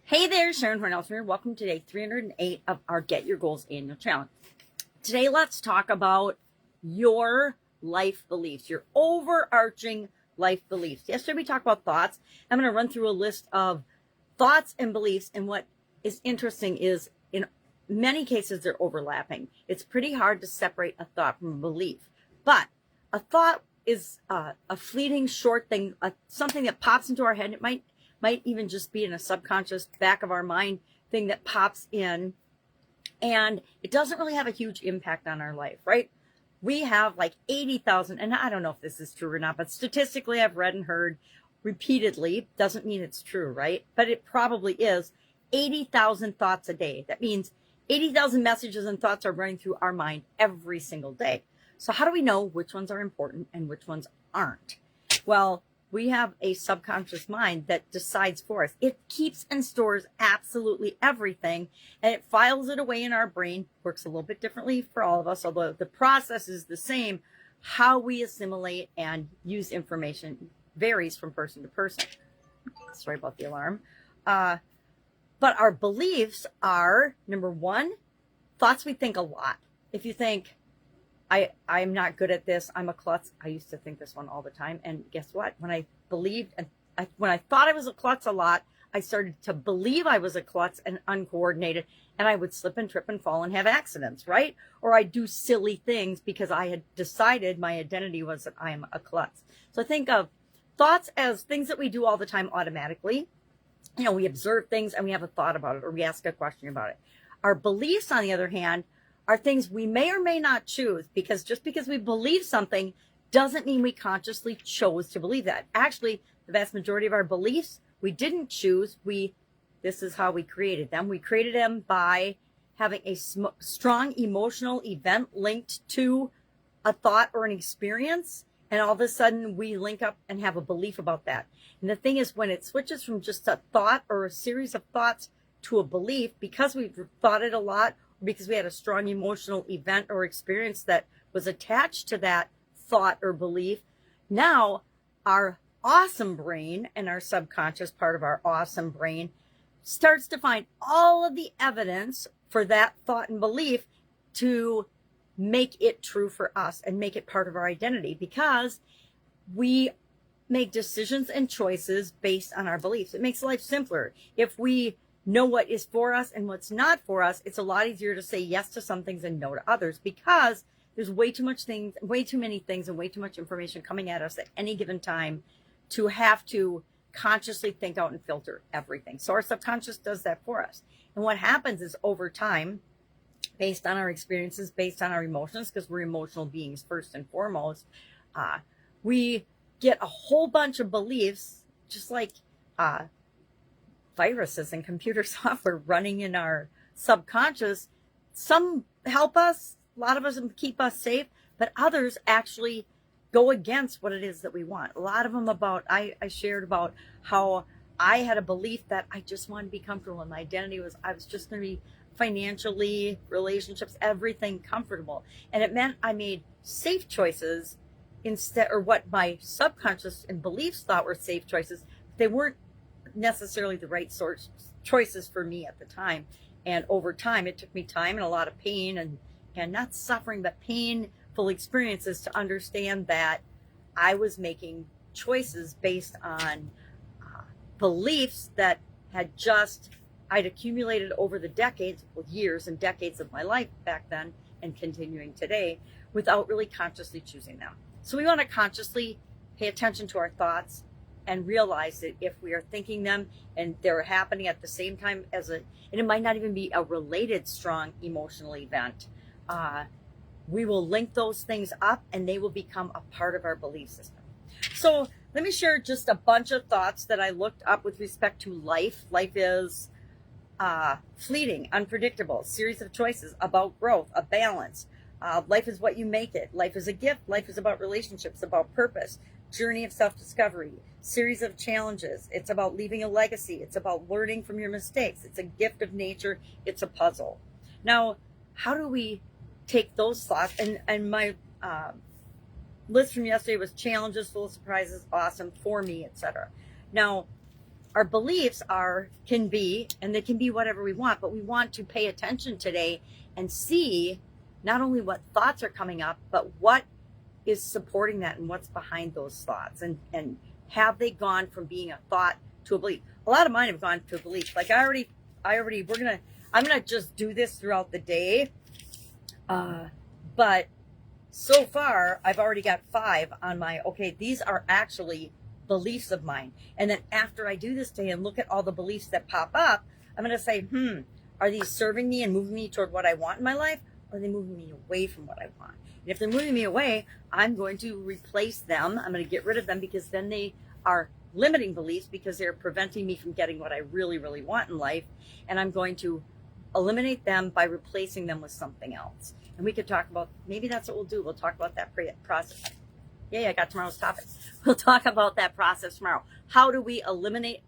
Hey there, Sharon Horne-Ellstrom here. Welcome to day 308 of our Get Your Goals Annual Challenge. Today, let's talk about your life beliefs, your overarching life beliefs. Yesterday, we talked about thoughts. I'm going to run through a list of thoughts and beliefs. And what is interesting is in many cases, they're overlapping. It's pretty hard to separate a thought from a belief. But a thought is a fleeting, short thing, something that pops into our head. It might even just be in a subconscious back of our mind thing that pops in, and it doesn't really have a huge impact on our life, right? We have like 80,000, and I don't know if this is true or not, but statistically I've read and heard repeatedly, doesn't mean it's true, right? But it probably is 80,000 thoughts a day. That means 80,000 messages and thoughts are running through our mind every single day. So how do we know which ones are important and which ones aren't? Well, we have a subconscious mind that decides for us. It keeps and stores absolutely everything, and it files it away in our brain. Works a little bit differently for all of us, although the process is the same. How we assimilate and use information varies from person to person. Sorry about the alarm. But our beliefs are, number one, thoughts we think a lot. If you think, I'm not good at this, I'm a klutz. I used to think this one all the time. And guess what? When I believed and when I thought I was a klutz a lot, I started to believe I was a klutz and uncoordinated, and I would slip and trip and fall and have accidents, right? Or I'd do silly things because I had decided my identity was that I'm a klutz. So think of thoughts as things that we do all the time automatically. You know, we observe things and we have a thought about it, or we ask a question about it. Our beliefs, on the other hand, are things we may or may not choose, because just because we believe something doesn't mean we consciously chose to believe that. Actually, the vast majority of our beliefs we didn't choose. This is how we created them. We created them by having a strong emotional event linked to a thought or an experience, and all of a sudden we link up and have a belief about that. And the thing is, when it switches from just a thought or a series of thoughts to a belief, because we've thought it a lot, because we had a strong emotional event or experience that was attached to that thought or belief, now our awesome brain and our subconscious part of our awesome brain starts to find all of the evidence for that thought and belief to make it true for us and make it part of our identity, because we make decisions and choices based on our beliefs. It makes life simpler. If we know what is for us and what's not for us, it's a lot easier to say yes to some things and no to others, because there's way too many things and way too much information coming at us at any given time to have to consciously think out and filter everything. So our subconscious does that for us. And what happens is, over time, based on our experiences, based on our emotions, because we're emotional beings first and foremost, we get a whole bunch of beliefs, just like viruses and computer software running in our subconscious. Some help us, a lot of us keep us safe, but others actually go against what it is that we want. A lot of them I shared about how I had a belief that I just wanted to be comfortable, and my identity was I was just going to be financially, relationships, everything comfortable. And it meant I made safe choices instead, or what my subconscious and beliefs thought were safe choices. They weren't necessarily the right choices for me at the time. And over time, it took me time and a lot of pain and not suffering, but painful experiences to understand that I was making choices based on beliefs that I'd accumulated over the decades, years and decades of my life back then and continuing today, without really consciously choosing them. So we want to consciously pay attention to our thoughts and realize that if we are thinking them and they're happening at the same time and it might not even be a related strong emotional event, we will link those things up and they will become a part of our belief system. So let me share just a bunch of thoughts that I looked up with respect to life. Life is fleeting, unpredictable, series of choices, about growth, a balance. Life is what you make it. Life is a gift. Life is about relationships, about purpose, journey of self-discovery, series of challenges. It's about leaving a legacy. It's about learning from your mistakes. It's a gift of nature. It's a puzzle. Now, how do we take those thoughts? And my list from yesterday was challenges, full of surprises, awesome, for me, etc. Now, our beliefs can be whatever we want, but we want to pay attention today and see not only what thoughts are coming up, but what is supporting that and what's behind those thoughts, and have they gone from being a thought to a belief. A lot of mine have gone to a belief. Like I'm gonna just do this throughout the day, but so far I've already got 5 on my, okay, these are actually beliefs of mine. And then after I do this day and look at all the beliefs that pop up, I'm going to say, are these serving me and moving me toward what I want in my life? Or are they moving me away from what I want? And if they're moving me away, I'm going to replace them. I'm going to get rid of them, because then they are limiting beliefs, because they're preventing me from getting what I really, really want in life. And I'm going to eliminate them by replacing them with something else. And we could talk about, maybe that's what we'll do. We'll talk about that process. Yeah, I got tomorrow's topic. We'll talk about that process tomorrow. How do we eliminate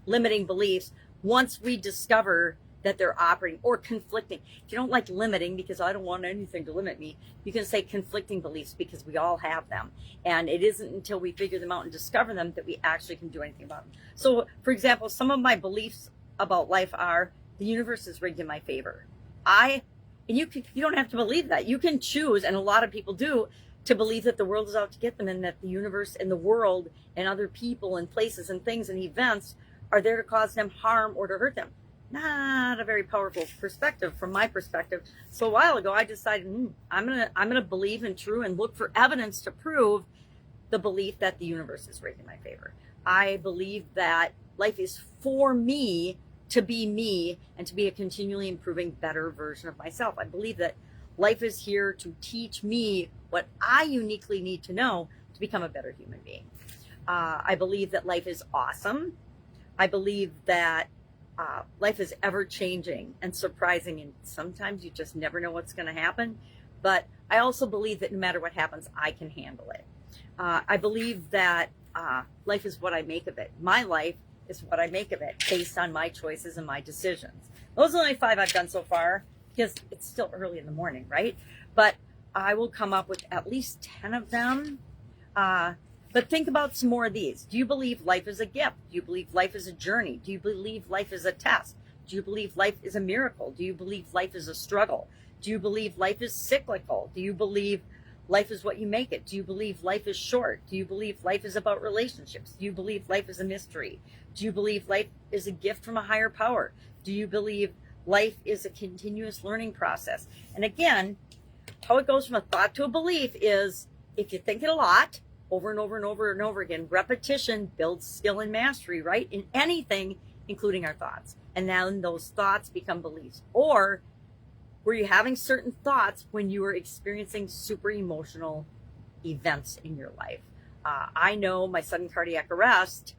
limiting beliefs once we discover that they're operating or conflicting? If you don't like limiting, because I don't want anything to limit me, you can say conflicting beliefs, because we all have them. And it isn't until we figure them out and discover them that we actually can do anything about them. So, for example, some of my beliefs about life are, the universe is rigged in my favor. And you don't have to believe that. You can choose, and a lot of people do, to believe that the world is out to get them, and that the universe and the world and other people and places and things and events are there to cause them harm or to hurt them. Not a very powerful perspective from my perspective. So a while ago, I decided I'm gonna believe in true and look for evidence to prove the belief that the universe is rigged in my favor. I believe that life is for me to be me and to be a continually improving, better version of myself. I believe that life is here to teach me what I uniquely need to know to become a better human being. I believe that life is awesome. I believe that life is ever changing and surprising, and sometimes you just never know what's going to happen. But I also believe that no matter what happens, I can handle it. I believe that life is what I make of it. My life is what I make of it, based on my choices and my decisions. Those are only 5 I've done so far, because it's still early in the morning, right? But I will come up with at least 10 of them. But think about some more of these. Do you believe life is a gift? Do you believe life is a journey? Do you believe life is a test? Do you believe life is a miracle? Do you believe life is a struggle? Do you believe life is cyclical? Do you believe life is what you make it? Do you believe life is short? Do you believe life is about relationships? Do you believe life is a mystery? Do you believe life is a gift from a higher power? Do you believe life is a continuous learning process? And again, how it goes from a thought to a belief is, if you think it a lot, over and over and over and over again, repetition builds skill and mastery, right? In anything, including our thoughts. And then those thoughts become beliefs. Or were you having certain thoughts when you were experiencing super emotional events in your life? I know my sudden cardiac arrest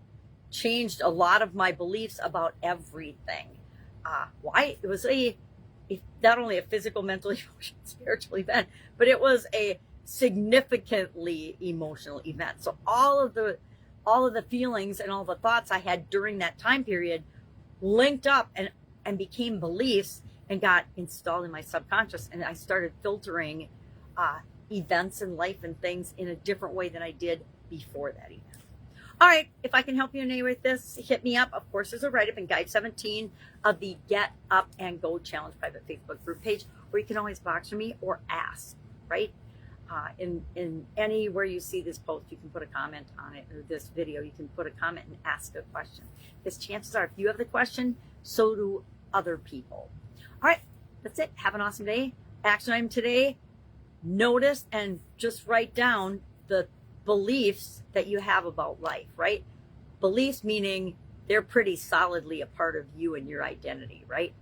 changed a lot of my beliefs about everything. Why? It was not only a physical, mental, emotional, spiritual event, but it was a significantly emotional event. So all of the feelings and all the thoughts I had during that time period linked up and became beliefs and got installed in my subconscious. And I started filtering events in life and things in a different way than I did before that event. All right, if I can help you in any way with this, hit me up. Of course, there's a write-up in Guide 17 of the Get Up and Go Challenge private Facebook group page, or you can always box for me or ask, right? In anywhere you see this post, you can put a comment on it, or this video, you can put a comment and ask a question. Because chances are, if you have the question, so do other people. All right, that's it. Have an awesome day. Action item today, notice and just write down the beliefs that you have about life, right? Beliefs meaning they're pretty solidly a part of you and your identity, right?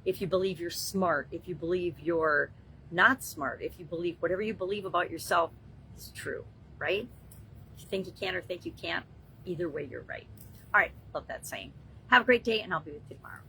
If you believe you're smart, if you believe you're not smart, if you believe whatever you believe about yourself is true, right? If you think you can or think you can't, either way, you're right. All right, love that saying. Have a great day, and I'll be with you tomorrow.